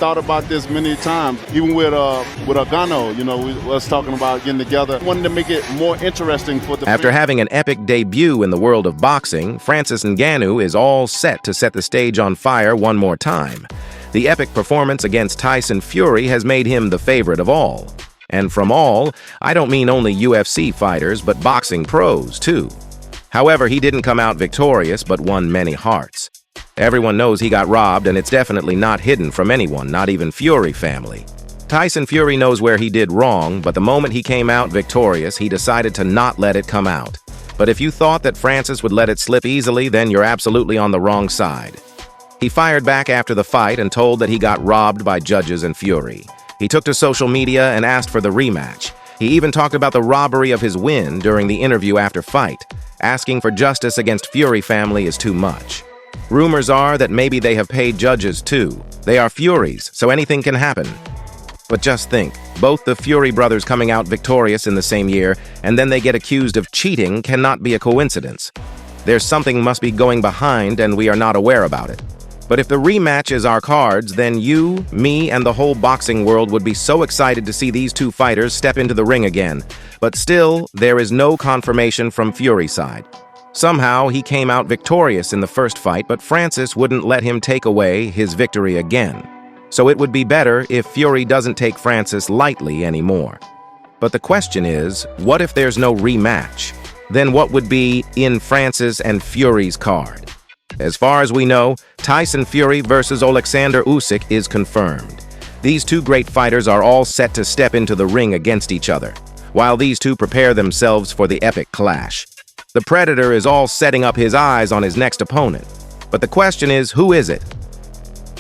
thought about this many times, even with Ngannou, you know, we was talking about getting together. Wanted to make it more interesting for the After having an epic debut in the world of boxing, Francis Ngannou is all set to set the stage on fire one more time. The epic performance against Tyson Fury has made him the favorite of all. And from all, I don't mean only UFC fighters, but boxing pros, too. However, he didn't come out victorious, but won many hearts. Everyone knows he got robbed, and it's definitely not hidden from anyone, not even Fury family. Tyson Fury knows where he did wrong, but the moment he came out victorious, he decided to not let it come out. But if you thought that Francis would let it slip easily, then you're absolutely on the wrong side. He fired back after the fight and told that he got robbed by judges and Fury. He took to social media and asked for the rematch. He even talked about the robbery of his win during the interview after fight. Asking for justice against Fury family is too much. Rumors are that maybe they have paid judges too. They are Furies, so anything can happen. But just think, both the Fury brothers coming out victorious in the same year, and then they get accused of cheating cannot be a coincidence. There's something must be going behind, and we are not aware about it. But if the rematch is our cards, then you, me, and the whole boxing world would be so excited to see these two fighters step into the ring again. But still, there is no confirmation from Fury's side. Somehow, he came out victorious in the first fight, but Francis wouldn't let him take away his victory again. So it would be better if Fury doesn't take Francis lightly anymore. But the question is, what if there's no rematch? Then what would be in Francis and Fury's card? As far as we know, Tyson Fury versus Alexander Usyk is confirmed. These two great fighters are all set to step into the ring against each other, while these two prepare themselves for the epic clash. The Predator is all setting up his eyes on his next opponent. But the question is, who is it?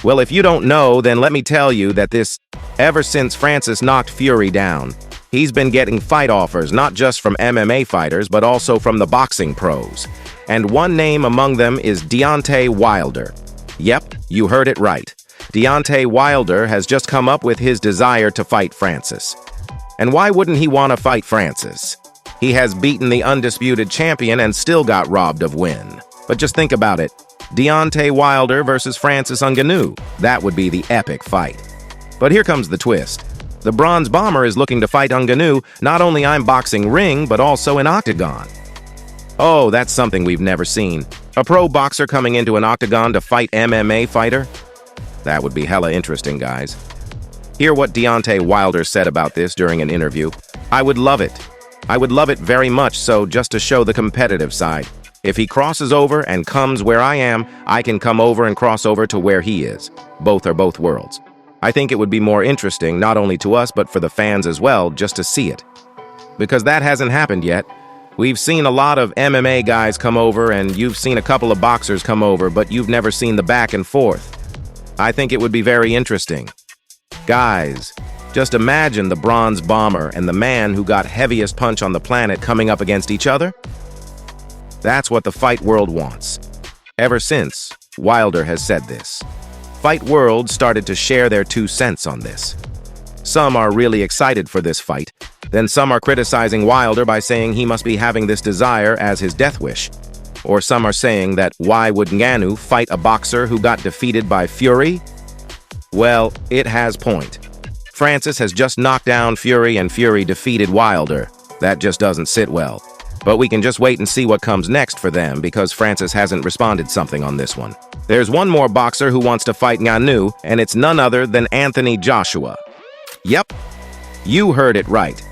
Well, if you don't know, then let me tell you that ever since Francis knocked Fury down, he's been getting fight offers not just from MMA fighters, but also from the boxing pros. And one name among them is Deontay Wilder. Yep, you heard it right. Deontay Wilder has just come up with his desire to fight Francis. And why wouldn't he want to fight Francis? He has beaten the undisputed champion and still got robbed of win. But just think about it. Deontay Wilder versus Francis Ngannou. That would be the epic fight. But here comes the twist. The Bronze Bomber is looking to fight Ngannou not only in boxing ring, but also in octagon. Oh, that's something we've never seen. A pro boxer coming into an octagon to fight MMA fighter? That would be hella interesting, guys. Hear what Deontay Wilder said about this during an interview. I would love it. I would love it very much so, just to show the competitive side. If he crosses over and comes where I am, I can come over and cross over to where he is. Both are both worlds. I think it would be more interesting, not only to us, but for the fans as well, just to see it. Because that hasn't happened yet. We've seen a lot of MMA guys come over, and you've seen a couple of boxers come over, but you've never seen the back and forth. I think it would be very interesting. Guys, just imagine the Bronze Bomber and the man who got heaviest punch on the planet coming up against each other. That's what the fight world wants. Ever since, Wilder has said this. Fight world started to share their 2 cents on this. Some are really excited for this fight. Then some are criticizing Wilder by saying he must be having this desire as his death wish. Or some are saying that why would Ngannou fight a boxer who got defeated by Fury? Well, it has point. Francis has just knocked down Fury and Fury defeated Wilder. That just doesn't sit well. But we can just wait and see what comes next for them, because Francis hasn't responded something on this one. There's one more boxer who wants to fight Ngannou, and it's none other than Anthony Joshua. Yep, you heard it right.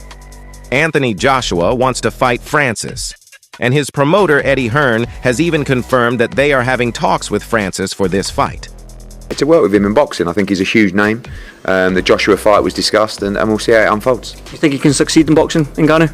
Anthony Joshua wants to fight Francis. And his promoter, Eddie Hearn, has even confirmed that they are having talks with Francis for this fight. To work with him in boxing, I think he's a huge name. The Joshua fight was discussed, and we'll see how it unfolds. You think he can succeed in boxing, Ngannou?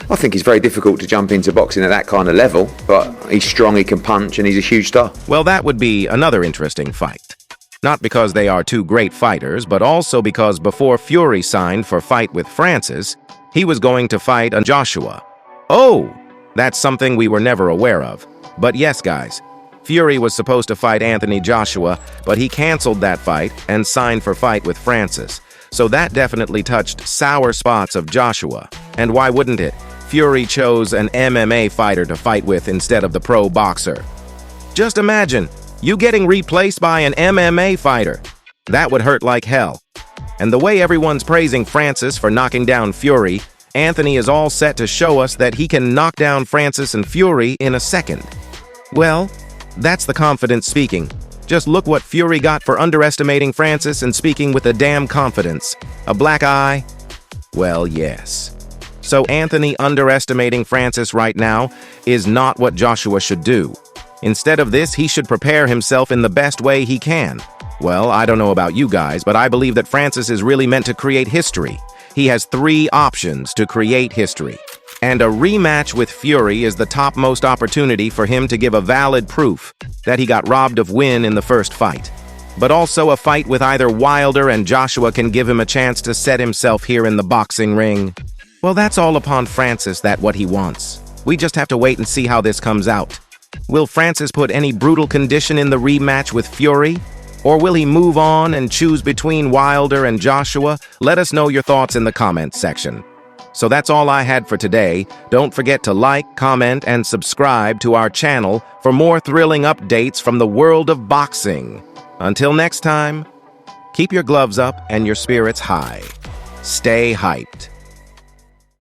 I think it's very difficult to jump into boxing at that kind of level, but he's strong, he can punch, and he's a huge star. Well, that would be another interesting fight. Not because they are two great fighters, but also because before Fury signed for fight with Francis, he was going to fight a Joshua. Oh, that's something we were never aware of. But yes, guys, Fury was supposed to fight Anthony Joshua, but he canceled that fight and signed for fight with Francis. So that definitely touched sour spots of Joshua. And why wouldn't it? Fury chose an MMA fighter to fight with instead of the pro boxer. Just imagine, you getting replaced by an MMA fighter. That would hurt like hell. And the way everyone's praising Francis for knocking down Fury, Anthony is all set to show us that he can knock down Francis and Fury in a second. Well, that's the confidence speaking. Just look what Fury got for underestimating Francis and speaking with a damn confidence. A black eye? Well, yes. So Anthony underestimating Francis right now is not what Joshua should do. Instead of this, he should prepare himself in the best way he can. Well, I don't know about you guys, but I believe that Francis is really meant to create history. He has 3 options to create history. And a rematch with Fury is the topmost opportunity for him to give a valid proof that he got robbed of win in the first fight. But also a fight with either Wilder and Joshua can give him a chance to set himself here in the boxing ring. Well, that's all upon Francis that what he wants. We just have to wait and see how this comes out. Will Francis put any brutal condition in the rematch with Fury? Or will he move on and choose between Wilder and Joshua? Let us know your thoughts in the comments section. So that's all I had for today. Don't forget to like, comment, and subscribe to our channel for more thrilling updates from the world of boxing. Until next time, keep your gloves up and your spirits high. Stay hyped.